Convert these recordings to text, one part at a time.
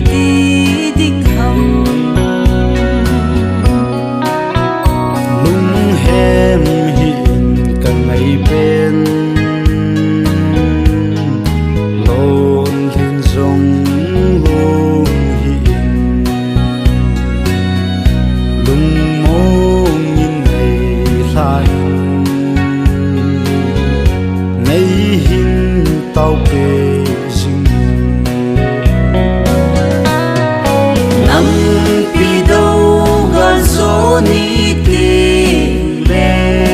ti ding hầm lung hem hiện cả ngày bên lôn lên rong lung hiện lung mong nhìn ngày lại ngày hin tao về dinh năm pi đâu ga gió ni tình lệ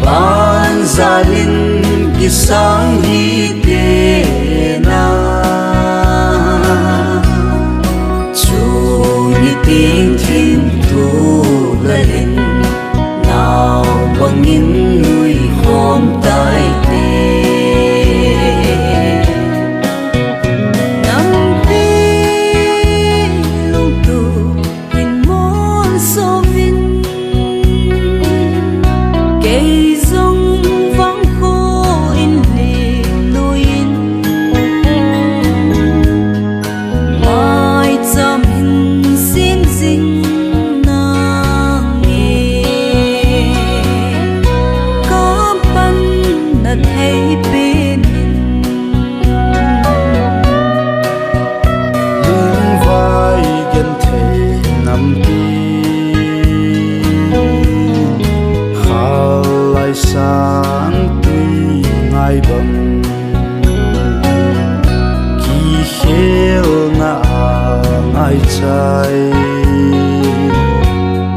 ban gia linh ki sang hi te na chu ni ting thim thu la linh nào bằng những người khom tai te năm pi lung tu in mon so vin cây rong vắng khô in lì nuin mai chăm hin xin dinh nang nghe có ban na thấy bên lung vai gen thể nằm đi khá lại sáng tuy ngay bằng kỳ khéo na ngay trái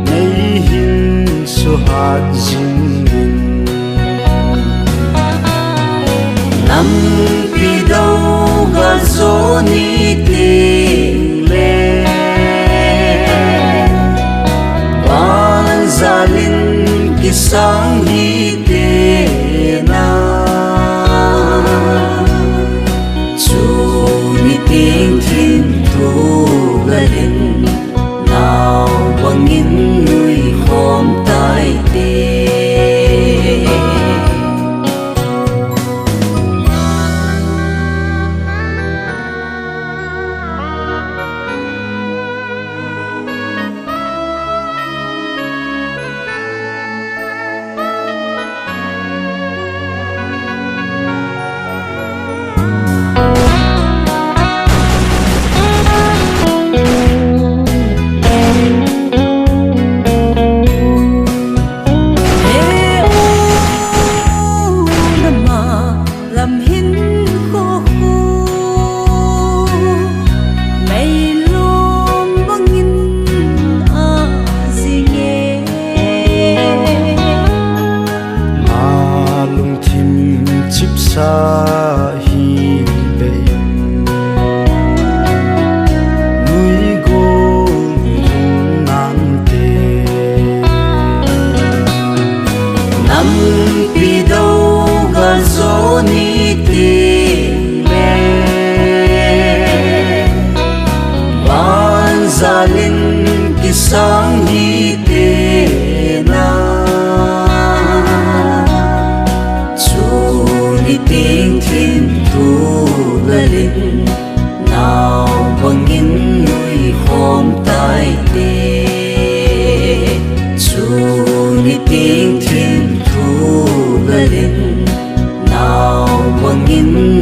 ngày hin số hạt dinh linh năm pi đâu ga gió ni tình lệ ban gia linh ki sang hi te na chu ni ting thim thu la linh nào bằng những người khom tai te làm hin khô khô mây lom băng in a gì nghe mà lung thim chip sa hi be núi go lung nang te năm pi đâu ga gió ni tình lệ ban gia linh ki sang hi te na chu ni ting thim thu la linh nào bằng những người khom tai te chu ni ting thim thu la linh nào bằng những